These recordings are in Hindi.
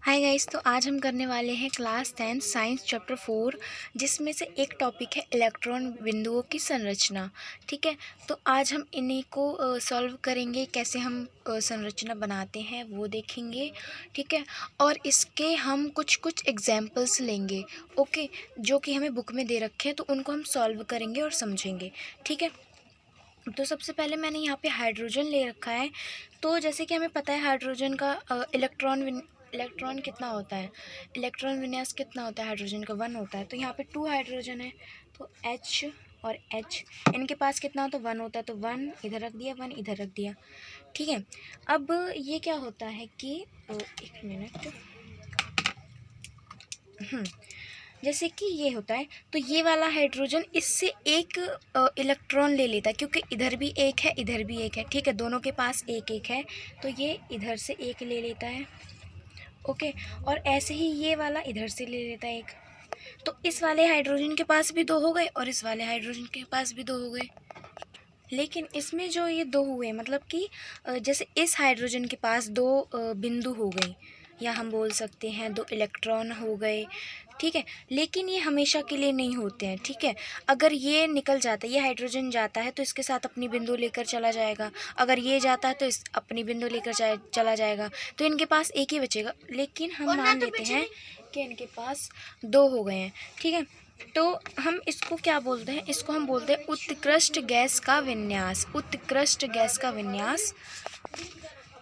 हाय गाइस, तो आज हम करने वाले हैं क्लास 10 साइंस चैप्टर 4, जिसमें से एक टॉपिक है इलेक्ट्रॉन बिंदुओं की संरचना। ठीक है, तो आज हम इन्हीं को सॉल्व करेंगे। कैसे हम संरचना बनाते हैं वो देखेंगे। ठीक है, और इसके हम कुछ कुछ एग्जाम्पल्स लेंगे। ओके, जो कि हमें बुक में दे रखे हैं, तो उनको हम सॉल्व करेंगे और समझेंगे। ठीक है, तो सबसे पहले मैंने यहाँ पे हाइड्रोजन ले रखा है। तो जैसे कि हमें पता है हाइड्रोजन का इलेक्ट्रॉन कितना होता है, इलेक्ट्रॉन विन्यास कितना होता है हाइड्रोजन का, 1 होता है। तो यहाँ पे 2 हाइड्रोजन है, तो H और H इनके पास कितना होता है, 1 होता है। तो 1 इधर रख दिया, 1 इधर रख दिया। ठीक है, अब ये क्या होता है कि एक मिनट, जैसे कि ये होता है, तो ये वाला हाइड्रोजन इससे एक इलेक्ट्रॉन ले लेता है, क्योंकि इधर भी एक है, इधर भी एक है। ठीक है, दोनों के पास एक एक है, तो ये इधर से एक ले लेता है। ओके, और ऐसे ही ये वाला इधर से ले लेता है एक। तो इस वाले हाइड्रोजन के पास भी 2 हो गए और इस वाले हाइड्रोजन के पास भी 2 हो गए। लेकिन इसमें जो ये 2 हुए, मतलब कि जैसे इस हाइड्रोजन के पास 2 बिंदु हो गए, या हम बोल सकते हैं 2 इलेक्ट्रॉन हो गए। ठीक है, लेकिन ये हमेशा के लिए नहीं होते हैं। ठीक है, अगर ये निकल जाता है, ये हाइड्रोजन जाता है, तो इसके साथ अपनी बिंदु लेकर चला जाएगा। अगर ये जाता है तो इस अपनी बिंदु लेकर चला जाएगा। तो इनके पास एक ही बचेगा। लेकिन हम मान लेते हैं कि इनके पास 2 हो गए हैं। ठीक है, तो हम इसको क्या बोलते हैं, इसको हम बोलते हैं उत्कृष्ट गैस का विन्यास, उत्कृष्ट गैस का विन्यास।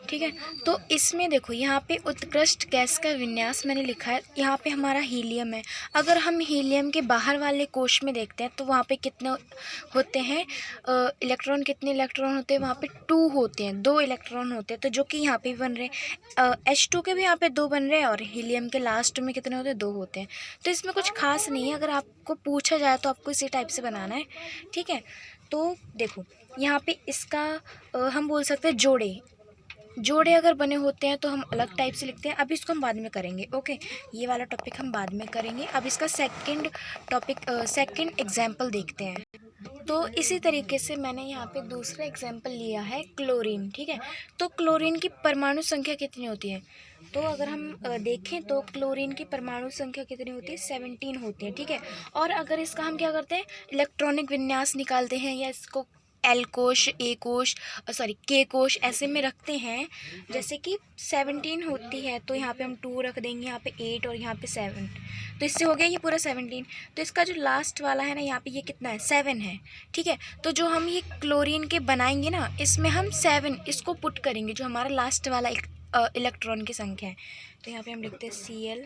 ठीक है, तो इसमें देखो यहाँ पे उत्कृष्ट गैस का विन्यास मैंने लिखा है। यहाँ पे हमारा हीलियम है। अगर हम हीलियम के बाहर वाले कोश में देखते हैं तो वहाँ पे कितने होते हैं इलेक्ट्रॉन, कितने इलेक्ट्रॉन होते हैं, वहाँ पे 2 होते हैं, 2 इलेक्ट्रॉन होते हैं। तो जो कि यहाँ पे बन रहे हैं H2 के भी यहाँ पे 2 बन रहे हैं, और हीलियम के लास्ट में कितने होते हैं, 2 होते हैं। तो इसमें कुछ खास नहीं है। अगर आपको पूछा जाए तो आपको इसी टाइप से बनाना है। ठीक है, तो देखो यहाँ पे इसका हम बोल सकते हैं जोड़े अगर बने होते हैं तो हम अलग टाइप से लिखते हैं। अभी इसको हम बाद में करेंगे। ओके, ये वाला टॉपिक हम बाद में करेंगे। अब इसका सेकंड एग्जाम्पल देखते हैं। तो इसी तरीके से मैंने यहाँ पे दूसरा एग्जाम्पल लिया है क्लोरीन। ठीक है, तो क्लोरीन की परमाणु संख्या कितनी होती है, तो अगर हम देखें तो क्लोरीन की परमाणु संख्या कितनी होती है, 17 होती है। ठीक है, और अगर इसका हम क्या करते हैं, इलेक्ट्रॉनिक विन्यास निकालते हैं, या इसको एल कोश, ए कोश, सॉरी के कोश ऐसे में रखते हैं। जैसे कि 17 होती है, तो यहाँ पे हम 2 रख देंगे, यहाँ पे 8 और यहाँ पे 7। तो इससे हो गया ये पूरा 17। तो इसका जो लास्ट वाला है ना, यहाँ पे ये कितना है, 7 है। ठीक है, तो जो हम ये क्लोरीन के बनाएंगे ना, इसमें हम 7 इसको पुट करेंगे, जो हमारा लास्ट वाला इलेक्ट्रॉन की संख्या है। तो यहाँ पे हम लिखते हैं Cl,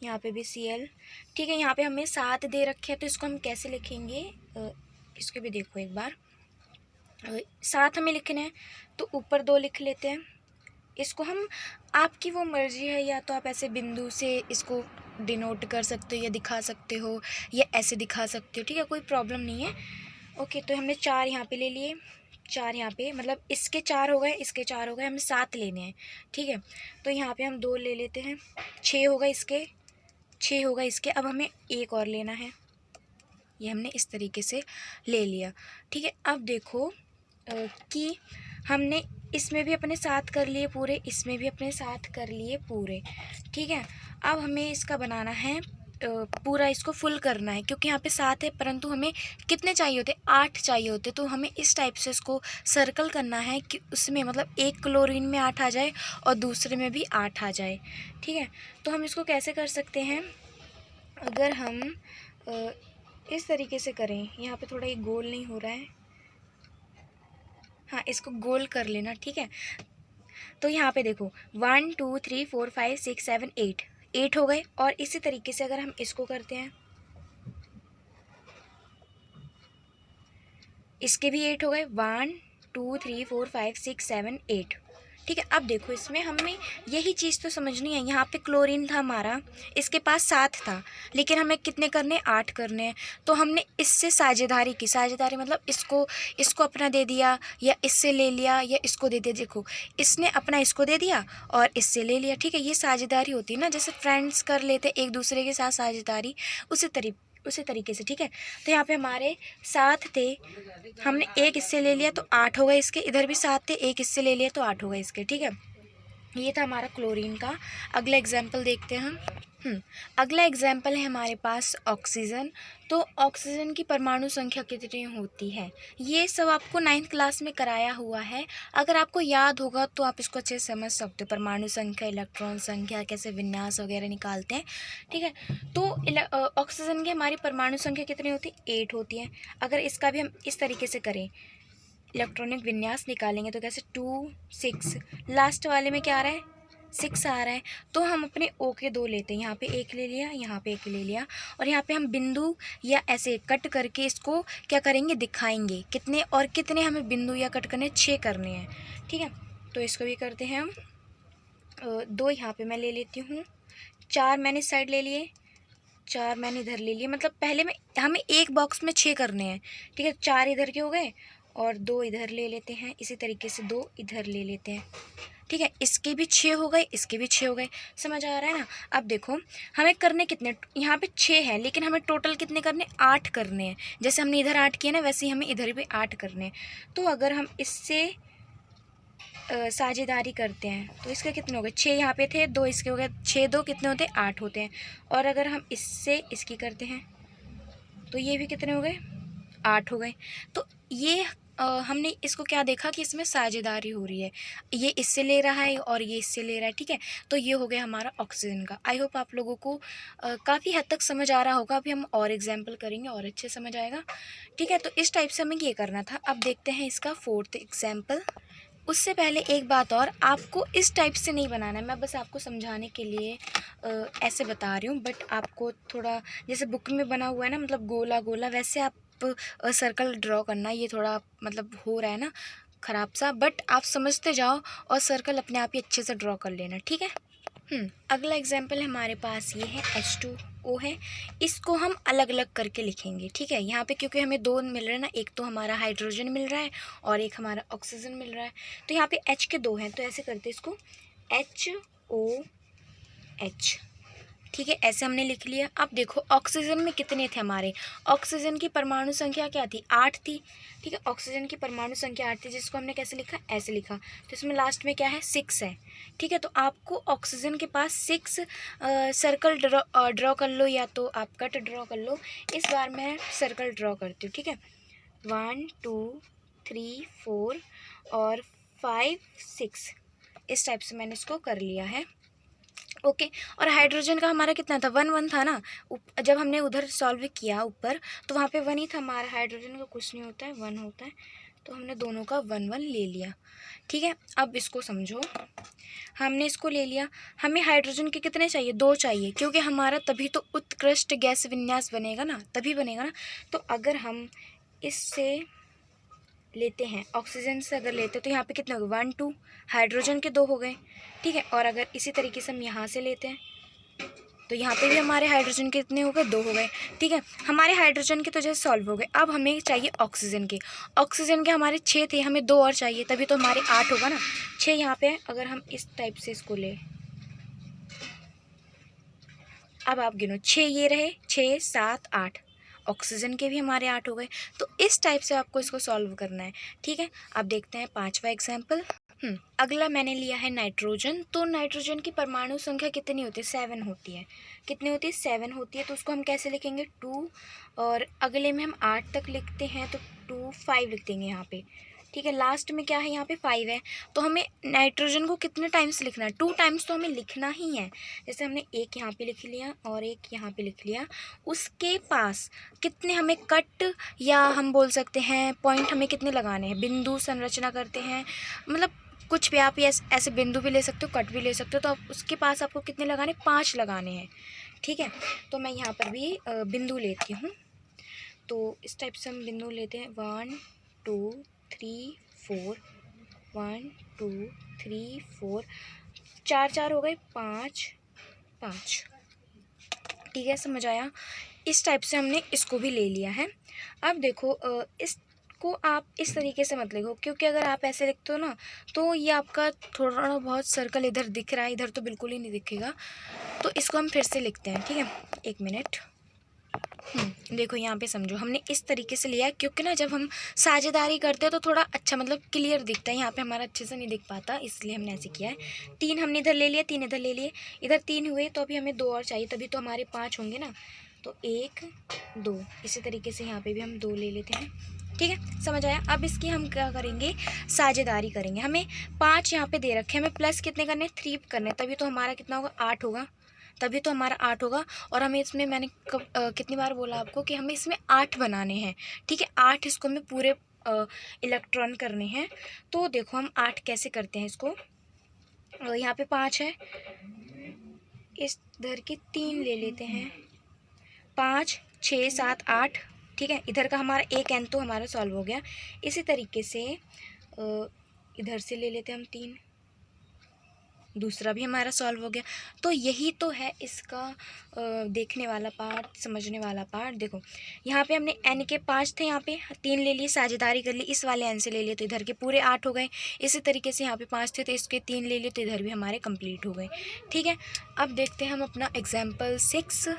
यहाँ पे भी Cl। ठीक है, यहाँ पे हमें 7 दे रखे हैं, तो इसको हम कैसे लिखेंगे, इसको भी देखो एक बार। 7 हमें लिखना है, तो ऊपर 2 लिख लेते हैं। इसको हम, आपकी वो मर्जी है, या तो आप ऐसे बिंदु से इसको डिनोट कर सकते हो, या दिखा सकते हो, या ऐसे दिखा सकते हो। ठीक है, कोई प्रॉब्लम नहीं है। ओके, तो हमने 4 यहाँ पे ले लिए, 4 यहाँ पे, मतलब इसके 4 हो गए, इसके 4 हो गए, हमें 7 लेने हैं। ठीक है, तो यहाँ पे हम 2 ले लेते हैं, 6 हो गए इसके, 6 हो गए इसके। अब हमें एक और लेना है, ये हमने इस तरीके से ले लिया। ठीक है, अब देखो कि हमने इसमें भी अपने साथ कर लिए पूरे, इसमें भी अपने साथ कर लिए पूरे। ठीक है, अब हमें इसका बनाना है, पूरा इसको फुल करना है, क्योंकि यहाँ पे 7 है, परंतु हमें कितने चाहिए होते, 8 चाहिए होते। तो हमें इस टाइप से इसको सर्कल करना है कि उसमें मतलब एक क्लोरीन में 8 आ जाए और दूसरे में भी 8 आ जाए। ठीक है, तो हम इसको कैसे कर सकते हैं, अगर हम इस तरीके से करें, यहाँ पे थोड़ा ये गोल नहीं हो रहा है, हाँ इसको गोल कर लेना। ठीक है, तो यहाँ पे देखो 1 2 3 4 5 6 7 8 हो गए। और इसी तरीके से अगर हम इसको करते हैं, इसके भी 8 हो गए, 1 2 3 4 5 6 7 8। ठीक है, अब देखो इसमें हमें यही चीज़ तो समझनी है। यहाँ पे क्लोरीन था हमारा, इसके पास 7 था, लेकिन हमें कितने करने, 8 करने हैं। तो हमने इससे साझेदारी की, साझेदारी मतलब इसको अपना दे दिया, या इससे ले लिया, या इसको दे दिया। देखो इसने अपना इसको दे दिया और इससे ले लिया। ठीक है, ये साझेदारी होती है ना, जैसे फ्रेंड्स कर लेते एक दूसरे के साथ साझेदारी, उसी तरीके से। ठीक है, तो यहाँ पे हमारे 7 थे, हमने एक इससे ले लिया तो 8 हो गए इसके, इधर भी 7 थे, एक इससे ले लिया तो 8 हो गए इसके। ठीक है, ये था हमारा क्लोरीन का। अगला एग्जाम्पल देखते हैं हम। अगला एग्जाम्पल है हमारे पास ऑक्सीजन। तो ऑक्सीजन की परमाणु संख्या कितनी होती है, ये सब आपको 9th क्लास में कराया हुआ है। अगर आपको याद होगा तो आप इसको अच्छे से समझ सकते हो, परमाणु संख्या, इलेक्ट्रॉन संख्या, कैसे विन्यास वगैरह निकालते हैं। ठीक है, तो ऑक्सीजन की हमारी परमाणु संख्या कितनी होती है, 8 होती है। अगर इसका भी हम इस तरीके से करें, इलेक्ट्रॉनिक विन्यास निकालेंगे तो कैसे 2 6, लास्ट वाले में क्या आ रहा है 6 आ रहा है। तो हम अपने ओ के 2 लेते हैं, यहाँ पे एक ले लिया, यहाँ पे एक ले लिया, और यहाँ पे हम बिंदु या ऐसे कट करके इसको क्या करेंगे, दिखाएंगे कितने और कितने हमें बिंदु या कट करने, 6 करने हैं। ठीक है, तो इसको भी करते हैं हम। 2 यहाँ पे मैं ले लेती हूँ, 4 मैंने इस साइड ले लिए, 4 मैंने इधर ले लिए। मतलब पहले में हमें एक बॉक्स में 6 करने हैं। ठीक है, 4 इधर के हो गए और 2 इधर ले लेते हैं, इसी तरीके से 2 इधर ले लेते हैं। ठीक है, इसके भी 6 हो गए, इसके भी 6 हो गए। समझ आ रहा है ना। अब देखो हमें करने कितने, यहाँ पे 6 है लेकिन हमें टोटल कितने करने, 8 करने हैं। जैसे हमने इधर 8 किए ना, वैसे ही हमें इधर भी 8 करने हैं। तो अगर हम इससे साझेदारी करते हैं तो इसके कितने हो गए, 6 यहाँ पे थे, 2 इसके हो गए, 6 2 कितने होते हैं, 8 होते हैं। और अगर हम इससे इसकी करते हैं तो ये भी कितने हो गए, 8 हो गए। तो ये हमने इसको क्या देखा कि इसमें साझेदारी हो रही है, ये इससे ले रहा है और ये इससे ले रहा है। ठीक है, तो ये हो गया हमारा ऑक्सीजन का। आई होप आप लोगों को काफ़ी हद तक समझ आ रहा होगा। अभी हम और एग्जाम्पल करेंगे और अच्छे समझ आएगा। ठीक है, तो इस टाइप से हमें ये करना था। अब देखते हैं इसका 4th एग्जाम्पल। उससे पहले एक बात और, आपको इस टाइप से नहीं बनाना है, मैं बस आपको समझाने के लिए ऐसे बता रही हूँ। बट आपको थोड़ा जैसे बुक में बना हुआ है ना, मतलब गोला गोला, वैसे आप सर्कल ड्रॉ करना। ये थोड़ा मतलब हो रहा है ना ख़राब सा, बट आप समझते जाओ और सर्कल अपने आप ही अच्छे से ड्रॉ कर लेना। ठीक है। अगला एग्जाम्पल हमारे पास ये है H2O है। इसको हम अलग अलग करके लिखेंगे। ठीक है, यहाँ पे क्योंकि हमें 2 मिल रहे हैं ना, एक तो हमारा हाइड्रोजन मिल रहा है और एक हमारा ऑक्सीजन मिल रहा है। तो यहाँ पे H के 2 हैं, तो ऐसे करते इसको HOH। ठीक है, ऐसे हमने लिख लिया। अब देखो ऑक्सीजन में कितने थे हमारे, ऑक्सीजन की परमाणु संख्या क्या थी, 8 थी। ठीक है, ऑक्सीजन की परमाणु संख्या 8 थी, जिसको हमने कैसे लिखा, ऐसे लिखा। तो इसमें लास्ट में क्या है, 6 है। ठीक है, तो आपको ऑक्सीजन के पास 6 सर्कल ड्रॉ कर लो, या तो आप कट ड्रॉ कर लो। इस बार मैं सर्कल ड्रॉ करती हूँ। ठीक है, 1 2 3 4 और 5 6, इस टाइप से मैंने इसको कर लिया है। ओके, और हाइड्रोजन का हमारा कितना था, 1 1 था ना। जब हमने उधर सॉल्व किया ऊपर तो वहाँ पे 1 ही था हमारा, हाइड्रोजन का कुछ नहीं होता है, 1 होता है। तो हमने दोनों का 1 1 ले लिया। ठीक है, अब इसको समझो, हमने इसको ले लिया। हमें हाइड्रोजन के कितने चाहिए, 2 चाहिए, क्योंकि हमारा तभी तो उत्कृष्ट गैस विन्यास बनेगा ना, तभी बनेगा ना। तो अगर हम इससे लेते हैं, ऑक्सीजन से अगर लेते हैं तो यहाँ पे कितने हो गए, 1 2, हाइड्रोजन के 2 हो गए। ठीक है, और अगर इसी तरीके से हम यहाँ से लेते हैं तो यहाँ पे भी हमारे हाइड्रोजन के कितने हो गए, 2 हो गए। ठीक है, हमारे हाइड्रोजन के तो जैसे सॉल्व हो गए। अब हमें चाहिए ऑक्सीजन के। ऑक्सीजन के हमारे 6 थे, हमें 2 और चाहिए, तभी तो हमारे 8 होगा ना। 6 यहाँ पे है, अगर हम इस टाइप से इसको ले, अब आप गिनो, 6 ये रहे, 6 7 8, ऑक्सीजन के भी हमारे 8 हो गए। तो इस टाइप से आपको इसको सॉल्व करना है। ठीक है, अब देखते हैं 5वां एग्जाम्पल। अगला मैंने लिया है नाइट्रोजन। तो नाइट्रोजन की परमाणु संख्या कितनी होती है, 7 होती है। कितनी होती है, 7 होती है। तो उसको हम कैसे लिखेंगे, 2, और अगले में हम 8 तक लिखते हैं तो 2 5 लिख देंगे यहाँ पे। ठीक है, लास्ट में क्या है, यहाँ पे 5 है। तो हमें नाइट्रोजन को कितने टाइम्स लिखना है, 2 टाइम्स तो हमें लिखना ही है। जैसे हमने एक यहाँ पे लिख लिया और एक यहाँ पे लिख लिया, उसके पास कितने हमें कट, या हम बोल सकते हैं पॉइंट, हमें कितने लगाने हैं, बिंदु संरचना करते हैं, मतलब कुछ भी आप ऐसे बिंदु भी ले सकते हो, कट भी ले सकते हो। तो आप उसके पास आपको कितने लगाने, 5 लगाने हैं। ठीक है, तो मैं यहाँ पर भी बिंदु लेती हूँ। तो इस टाइप से हम बिंदु लेते हैं, 1 2 3 4, 1 2 3 4, 4 4 हो गए, 5 5। ठीक है, समझ आया। इस टाइप से हमने इसको भी ले लिया है। अब देखो इसको आप इस तरीके से मत लिखो, क्योंकि अगर आप ऐसे लिखते हो ना तो ये आपका थोड़ा बहुत सर्कल इधर दिख रहा है, इधर तो बिल्कुल ही नहीं दिखेगा। तो इसको हम फिर से लिखते हैं। ठीक है, 1 मिनट। देखो यहाँ पे समझो, हमने इस तरीके से लिया है क्योंकि ना जब हम साझेदारी करते हैं तो थोड़ा अच्छा मतलब क्लियर दिखता है, यहाँ पे हमारा अच्छे से नहीं दिख पाता, इसलिए हमने ऐसे किया है। 3 हमने इधर ले लिए, 3 इधर ले लिए, इधर 3 हुए, तो अभी हमें 2 और चाहिए, तभी तो हमारे 5 होंगे ना। तो 1 2 इसी तरीके से यहाँ पे भी हम 2 ले लेते हैं। ठीक है, समझ आया। अब इसकी हम क्या करेंगे, साझेदारी करेंगे। हमें 5 यहाँ पे दे रखे हैं, हमें प्लस कितने करने, 3 करने, तभी तो हमारा कितना होगा, 8 होगा, तभी तो हमारा 8 होगा। और हमें इसमें मैंने कितनी बार बोला आपको कि हमें इसमें 8 बनाने हैं। ठीक है, 8 इसको हमें पूरे इलेक्ट्रॉन करने हैं। तो देखो हम 8 कैसे करते हैं इसको। यहाँ पे 5 है, इस इधर के 3 ले लेते हैं, 5 6 7 8। ठीक है, इधर का हमारा एक एन तो हमारा सॉल्व हो गया। इसी तरीके से इधर से ले लेते हैं हम 3, दूसरा भी हमारा सॉल्व हो गया। तो यही तो है इसका देखने वाला पार्ट, समझने वाला पार्ट। देखो यहाँ पे हमने एन के 5 थे, यहाँ पे 3 ले लिए, साझेदारी कर ली, इस वाले एन से ले लिए तो इधर के पूरे 8 हो गए। इसी तरीके से यहाँ पे 5 थे तो इसके 3 ले लिए तो इधर भी हमारे कंप्लीट हो गए। ठीक है, अब देखते हैं हम अपना एग्जाम्पल 6।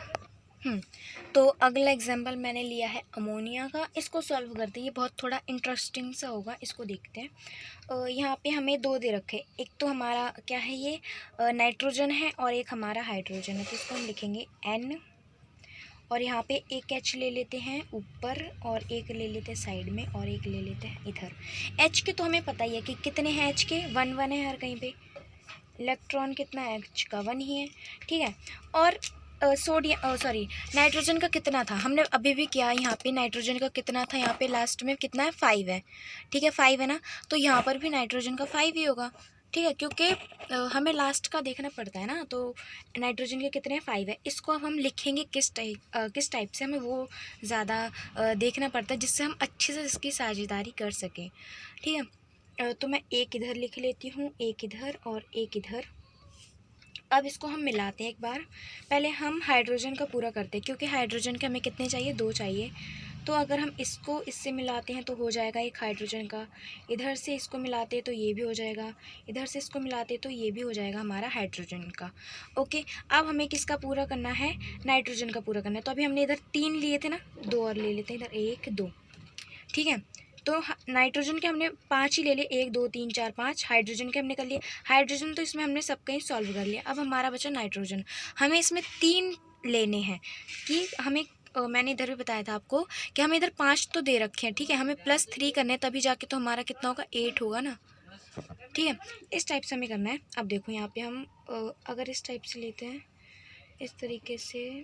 तो अगला एग्जाम्पल मैंने लिया है अमोनिया का, इसको सॉल्व करते हैं। ये बहुत थोड़ा इंटरेस्टिंग सा होगा, इसको देखते हैं। यहाँ पे हमें 2 दे रखे, एक तो हमारा क्या है, ये नाइट्रोजन है और एक हमारा हाइड्रोजन है। तो इसको हम लिखेंगे N, और यहाँ पे एक H ले लेते हैं ऊपर और एक ले लेते हैं साइड में और एक ले लेते हैं इधर। H के तो हमें पता ही है कि कितने हैं, H के 1 1 है हर कहीं पे। इलेक्ट्रॉन कितना है, H का 1 ही है। ठीक है, और नाइट्रोजन का कितना था, हमने अभी भी किया, यहाँ पे नाइट्रोजन का कितना था, यहाँ पे लास्ट में कितना है, 5 है। ठीक है, 5 है ना, तो यहाँ पर भी नाइट्रोजन का 5 ही होगा। ठीक है, क्योंकि हमें लास्ट का देखना पड़ता है ना, तो नाइट्रोजन के कितने हैं, 5 है। इसको अब हम लिखेंगे किस टाइप से, हमें वो ज़्यादा देखना पड़ता है, जिससे हम अच्छे से इसकी साझेदारी कर सकें। ठीक है, तो मैं एक इधर लिख लेती हूँ, एक इधर और एक इधर। अब इसको हम मिलाते हैं एक बार। पहले हम हाइड्रोजन का पूरा करते हैं, क्योंकि हाइड्रोजन के हमें कितने चाहिए, 2 चाहिए। तो अगर हम इसको इससे मिलाते हैं तो हो जाएगा एक हाइड्रोजन का, इधर से इसको मिलाते हैं तो ये भी हो जाएगा, इधर से इसको मिलाते हैं तो ये भी हो जाएगा हमारा हाइड्रोजन का। ओके, अब हमें किसका पूरा करना है, नाइट्रोजन का पूरा करना है। तो अभी हमने इधर 3 लिए थे ना, 2 और ले लेते हैं, इधर 1 2। ठीक है, तो नाइट्रोजन के हमने 5 ही ले लिए, 1 2 3 4 5। हाइड्रोजन के हमने कर लिए, हाइड्रोजन तो इसमें हमने सब कहीं सॉल्व कर लिया। अब हमारा बचा नाइट्रोजन, हमें इसमें 3 लेने हैं। कि हमें मैंने इधर भी बताया था आपको कि हमें इधर 5 तो दे रखे हैं। ठीक है, हमें +3 करने हैं, तभी जाके तो हमारा कितना होगा, 8 होगा ना। ठीक है, इस टाइप से हमें करना है। अब देखो यहाँ पे हम अगर इस टाइप से लेते हैं, इस तरीके से,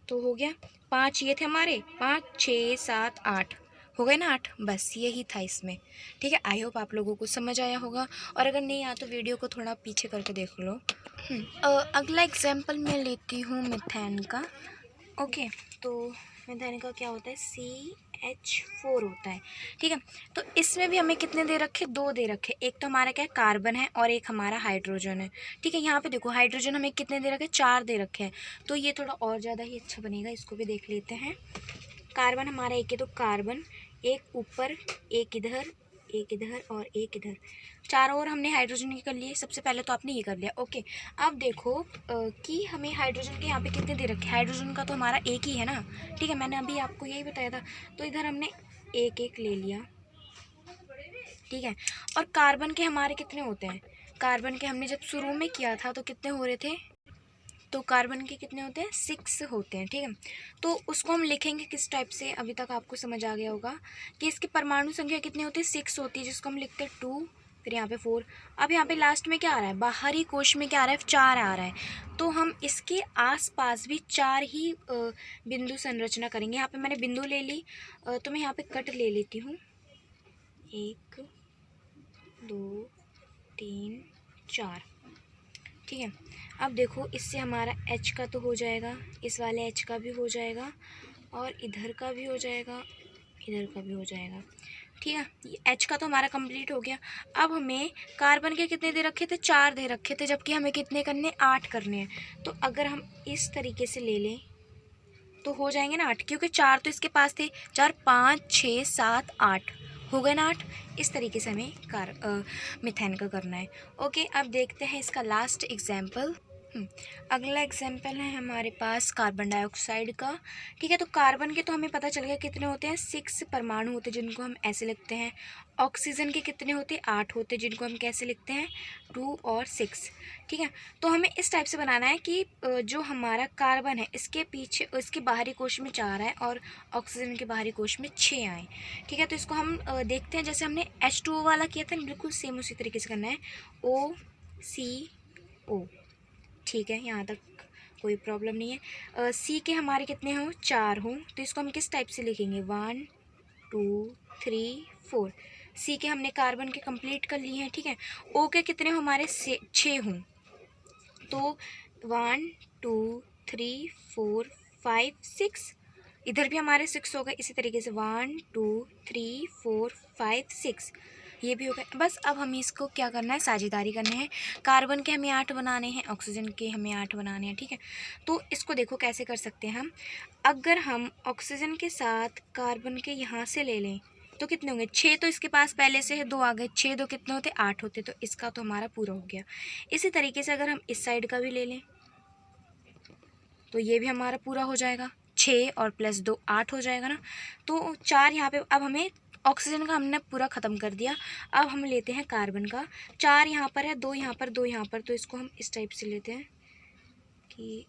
तो हो गया 5 ये थे हमारे, 5 6 7 8 हो गए ना, 8, बस यही था इसमें। ठीक है, आई होप आप लोगों को समझ आया होगा, और अगर नहीं आया तो वीडियो को थोड़ा पीछे करके देख लो। अगला एग्जाम्पल मैं लेती हूँ मिथेन का। ओके, तो मिथेन का क्या होता है, CH4 होता है। ठीक है, तो इसमें भी हमें कितने दे रखे, 2 दे रखे, एक तो हमारा क्या है, कार्बन है और एक हमारा हाइड्रोजन है। ठीक है, यहाँ पे देखो हाइड्रोजन हमें कितने दे रखे, 4 दे रखे हैं, तो ये थोड़ा और ज़्यादा ही अच्छा बनेगा, इसको भी देख लेते हैं। कार्बन हमारा एक है, तो कार्बन एक ऊपर, एक इधर और एक इधर, चारों ओर हमने हाइड्रोजन के कर लिए। सबसे पहले तो आपने ये कर लिया। ओके, अब देखो कि हमें हाइड्रोजन के यहाँ पे कितने दे रखे, हाइड्रोजन का तो हमारा एक ही है ना। ठीक है, मैंने अभी आपको यही बताया था, तो इधर हमने एक एक ले लिया। ठीक है, और कार्बन के हमारे कितने होते हैं, कार्बन के हमने जब शुरू में किया था तो कितने हो रहे थे, तो कार्बन के कितने होते हैं, 6 होते हैं। ठीक है, तो उसको हम लिखेंगे किस टाइप से, अभी तक आपको समझ आ गया होगा कि इसकी परमाणु संख्या कितनी होती है, 6 होती है, जिसको हम लिखते हैं 2, फिर यहाँ पे 4। अब यहाँ पे लास्ट में क्या आ रहा है, बाहरी कोश में क्या आ रहा है, 4 आ रहा है, तो हम इसके आसपास भी 4 ही बिंदु संरचना करेंगे। यहाँ पे मैंने बिंदु ले ली, तो मैं यहाँ पे कट ले लेती हूँ, 1 2 3 4। ठीक है, अब देखो इससे हमारा H का तो हो जाएगा, इस वाले H का भी हो जाएगा, और इधर का भी हो जाएगा, इधर का भी हो जाएगा। ठीक है, ये H का तो हमारा कंप्लीट हो गया। अब हमें कार्बन के कितने दे रखे थे, 4 दे रखे थे, जबकि हमें कितने करने, 8 करने हैं। तो अगर हम इस तरीके से ले लें तो हो जाएंगे ना 8, क्योंकि 4 तो इसके पास थे, 4 5 6 7 8 हो गए ना 8। इस तरीके से हमें मिथेन का करना है। ओके, अब देखते हैं इसका लास्ट एग्जाम्पल। अगला एग्जाम्पल है हमारे पास कार्बन डाइऑक्साइड का। ठीक है, तो कार्बन के तो हमें पता चल गया कितने होते हैं, 6 परमाणु होते हैं जिनको हम ऐसे लिखते हैं। ऑक्सीजन के कितने होते हैं, 8 होते हैं जिनको हम कैसे लिखते हैं, 2 और 6। ठीक है, तो हमें इस टाइप से बनाना है कि जो हमारा कार्बन है इसके पीछे इसके बाहरी कोश में 4 आए और ऑक्सीजन के बाहरी कोश में 6 आए। ठीक है, तो इसको हम देखते हैं, जैसे हमने H2O वाला किया था बिल्कुल सेम उसी तरीके से करना है, OCO। ठीक है, यहाँ तक कोई प्रॉब्लम नहीं है। सी के हमारे कितने हों, 4 हों, तो इसको हम किस टाइप से लिखेंगे, 1 2 3 4। सी के हमने कार्बन के कंप्लीट कर लिए हैं। ठीक है, ओ के कितने हों हमारे, 6 हों, तो 1 2 3 4 5 6। इधर भी हमारे 6 हो गए, इसी तरीके से 1 2 3 4 5 6, ये भी हो गए। बस अब हमें इसको क्या करना है, साझेदारी करने हैं। कार्बन के हमें 8 बनाने हैं, ऑक्सीजन के हमें 8 बनाने हैं। ठीक है, तो इसको देखो कैसे कर सकते हैं हम। अगर हम ऑक्सीजन के साथ कार्बन के यहाँ से ले लें तो कितने होंगे, 6 तो इसके पास पहले से है, 2 आ गए, 6 2 कितने होते, 8 होते, तो इसका तो हमारा पूरा हो गया। इसी तरीके से अगर हम इस साइड का भी ले लें तो ये भी हमारा पूरा हो जाएगा, 6 और प्लस 2 8 हो जाएगा ना। तो 4 यहाँ पे, अब हमें ऑक्सीजन का हमने पूरा ख़त्म कर दिया। अब हम लेते हैं कार्बन का, 4 यहाँ पर है, 2 यहाँ पर, 2 यहाँ पर, तो इसको हम इस टाइप से लेते हैं कि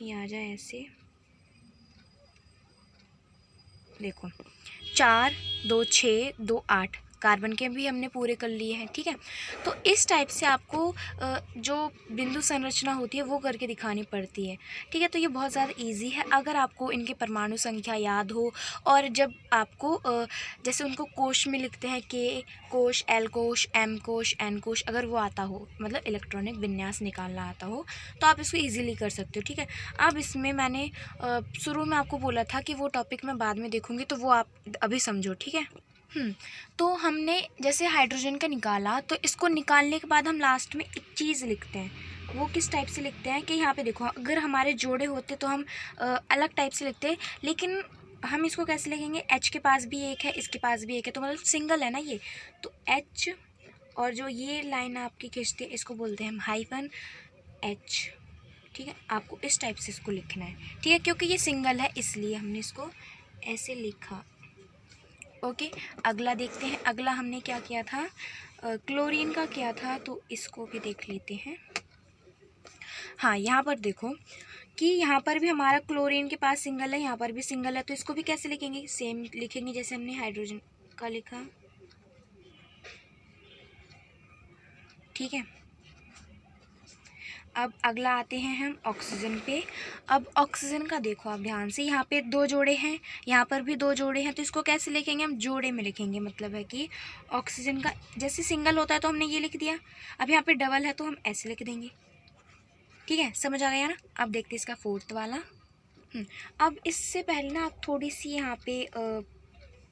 ये आ जाए ऐसे। देखो 4 2 6 2 8, कार्बन के भी हमने पूरे कर लिए हैं। ठीक है, तो इस टाइप से आपको जो बिंदु संरचना होती है वो करके दिखानी पड़ती है। ठीक है, तो ये बहुत ज़्यादा इजी है अगर आपको इनके परमाणु संख्या याद हो, और जब आपको जैसे उनको कोश में लिखते हैं, के कोश, एल कोश, एम कोश, एन कोश, अगर वो आता हो, मतलब इलेक्ट्रॉनिक विन्यास निकालना आता हो, तो आप इसको ईजिली कर सकते हो। ठीक है, अब इसमें मैंने शुरू में आपको बोला था कि वो टॉपिक मैं बाद में देखूँगी, तो वो आप अभी समझो। ठीक है, तो हमने जैसे हाइड्रोजन का निकाला, तो इसको निकालने के बाद हम लास्ट में एक चीज़ लिखते हैं। वो किस टाइप से लिखते हैं कि यहाँ पे देखो, अगर हमारे जोड़े होते तो हम अलग टाइप से लिखते, लेकिन हम इसको कैसे लिखेंगे, एच के पास भी एक है, इसके पास भी एक है, तो मतलब सिंगल है ना ये, तो एच, और जो ये लाइन आपकी खींचती है इसको बोलते हैं हम हाइफन एच। ठीक है, आपको इस टाइप से इसको लिखना है। ठीक है, क्योंकि ये सिंगल है इसलिए हमने इसको ऐसे लिखा। ओके, अगला देखते हैं। अगला हमने क्या किया था, क्लोरीन का किया था, तो इसको भी देख लेते हैं। हाँ, यहाँ पर देखो कि यहाँ पर भी हमारा क्लोरीन के पास सिंगल है, यहाँ पर भी सिंगल है, तो इसको भी कैसे लिखेंगे, सेम लिखेंगे जैसे हमने हाइड्रोजन का लिखा। ठीक है, अब अगला आते हैं हम ऑक्सीजन पे। अब ऑक्सीजन का देखो आप ध्यान से, यहाँ पे 2 जोड़े हैं, यहाँ पर भी 2 जोड़े हैं, तो इसको कैसे लिखेंगे, हम जोड़े में लिखेंगे। मतलब है कि ऑक्सीजन का जैसे सिंगल होता है तो हमने ये लिख दिया, अब यहाँ पे डबल है तो हम ऐसे लिख देंगे। ठीक है, समझ आ गया ना। अब देखते हैं इसका 4th वाला। अब इससे पहले ना आप थोड़ी सी यहाँ पे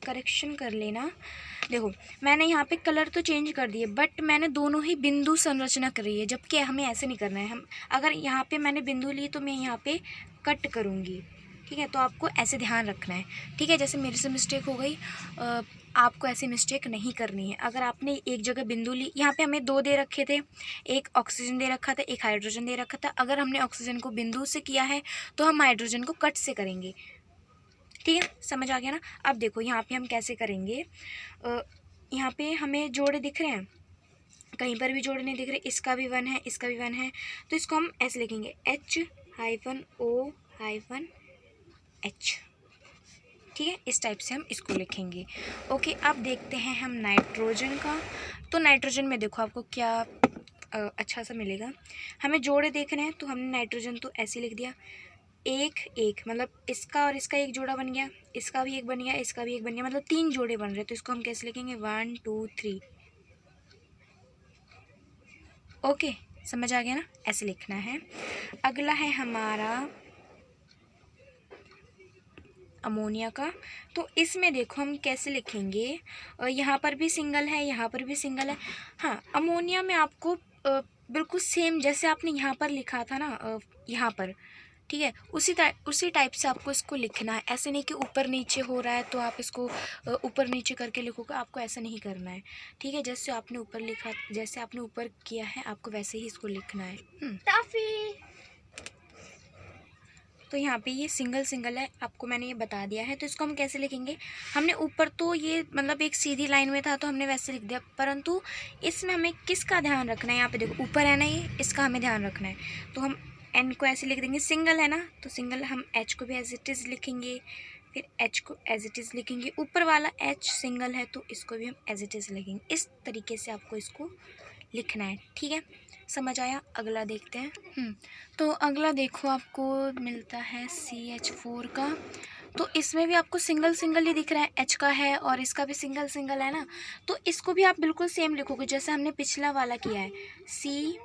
करेक्शन कर लेना। देखो मैंने यहाँ पे कलर तो चेंज कर दिए, बट मैंने दोनों ही बिंदु संरचना करी है, जबकि हमें ऐसे नहीं करना है। हम अगर यहाँ पे मैंने बिंदु ली तो मैं यहाँ पे कट करूँगी। ठीक है, तो आपको ऐसे ध्यान रखना है। ठीक है, जैसे मेरे से मिस्टेक हो गई, आपको ऐसे मिस्टेक नहीं करनी है। अगर आपने एक जगह बिंदु ली, यहाँ पे हमें 2 दे रखे थे, एक ऑक्सीजन दे रखा था, एक हाइड्रोजन दे रखा था। अगर हमने ऑक्सीजन को बिंदु से किया है तो हम हाइड्रोजन को कट से करेंगे। ठीक है, समझ आ गया ना। अब देखो यहाँ पे हम कैसे करेंगे, यहाँ पे हमें जोड़े दिख रहे हैं, कहीं पर भी जोड़े नहीं दिख रहे, इसका भी 1 है, इसका भी 1 है, तो इसको हम ऐसे लिखेंगे H-O-H। ठीक है, इस टाइप से हम इसको लिखेंगे। ओके, अब देखते हैं हम नाइट्रोजन का। तो नाइट्रोजन में देखो आपको क्या अच्छा सा मिलेगा। हमें जोड़े देख रहे हैं तो हमने नाइट्रोजन तो ऐसे लिख दिया, एक एक, मतलब इसका और इसका एक जोड़ा बन गया, इसका भी एक बन गया, इसका भी एक बन गया, मतलब 3 जोड़े बन रहे। तो इसको हम कैसे लिखेंगे, 1 2 3। ओके, समझ आ गया ना, ऐसे लिखना है। अगला है हमारा अमोनिया का। तो इसमें देखो हम कैसे लिखेंगे, यहाँ पर भी सिंगल है, यहाँ पर भी सिंगल है। हाँ, अमोनिया में आपको बिल्कुल सेम जैसे आपने यहाँ पर लिखा था ना, यहाँ पर, ठीक है। उसी टाइप से आपको इसको लिखना है। ऐसे नहीं कि ऊपर नीचे हो रहा है तो आप इसको ऊपर नीचे करके लिखोगे, आपको ऐसा नहीं करना है, ठीक है। जैसे आपने ऊपर लिखा, जैसे आपने ऊपर किया है, आपको वैसे ही इसको लिखना है। तो यहाँ पे ये सिंगल सिंगल है, आपको मैंने ये बता दिया है। तो इसको हम कैसे लिखेंगे, हमने ऊपर तो ये मतलब एक सीधी लाइन में था तो हमने वैसे लिख दिया, परंतु इसमें हमें किसका ध्यान रखना है, यहाँ पे देखो ऊपर है ना ये, इसका हमें ध्यान रखना है। तो हम एन को ऐसे लिख देंगे, सिंगल है ना तो सिंगल, हम एच को भी एज इट इज़ लिखेंगे, फिर एच को एज इट इज़ लिखेंगे, ऊपर वाला एच सिंगल है तो इसको भी हम एज इट इज़ लिखेंगे। इस तरीके से आपको इसको लिखना है, ठीक है। समझ आया। अगला देखते हैं। तो अगला देखो, आपको मिलता है CH4 का। तो इसमें भी आपको सिंगल सिंगल ही दिख रहा है, एच का है और इसका भी सिंगल सिंगल है ना। तो इसको भी आप बिल्कुल सेम लिखोगे जैसे हमने पिछला वाला किया है। सी,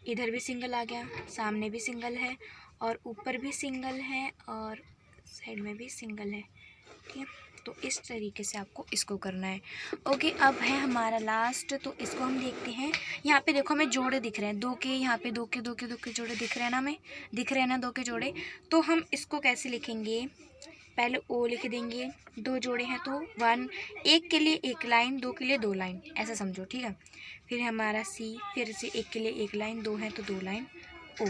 इधर भी सिंगल आ गया, सामने भी सिंगल है और ऊपर भी सिंगल है और साइड में भी सिंगल है, ठीक है। तो इस तरीके से आपको इसको करना है। ओके, अब है हमारा लास्ट, तो इसको हम देखते हैं। यहाँ पे देखो हमें जोड़े दिख रहे हैं, दो के, यहाँ पे दो के जोड़े दिख रहे हैं ना, हमें दिख रहे हैं ना दो के जोड़े। तो हम इसको कैसे लिखेंगे, पहले ओ लिख देंगे, दो जोड़े हैं तो वन, एक के लिए एक लाइन, दो के लिए दो लाइन, ऐसा समझो, ठीक है। फिर हमारा सी, फिर से एक के लिए एक लाइन, दो है तो दो लाइन ओ।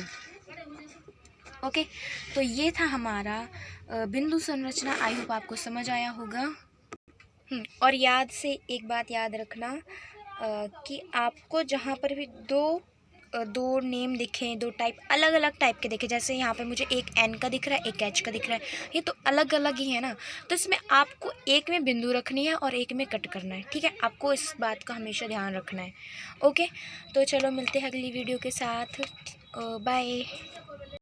ओके, तो ये था हमारा बिंदु संरचना। आई होप आपको समझ आया होगा। और याद से एक बात याद रखना कि आपको जहाँ पर भी दो नेम दिखें, दो टाइप अलग अलग टाइप के दिखे, जैसे यहाँ पे मुझे एक एन का दिख रहा है, एक एच का दिख रहा है, ये तो अलग अलग ही है ना। तो इसमें आपको एक में बिंदु रखनी है और एक में कट करना है, ठीक है। आपको इस बात का हमेशा ध्यान रखना है। ओके, तो चलो मिलते हैं अगली वीडियो के साथ। बाय।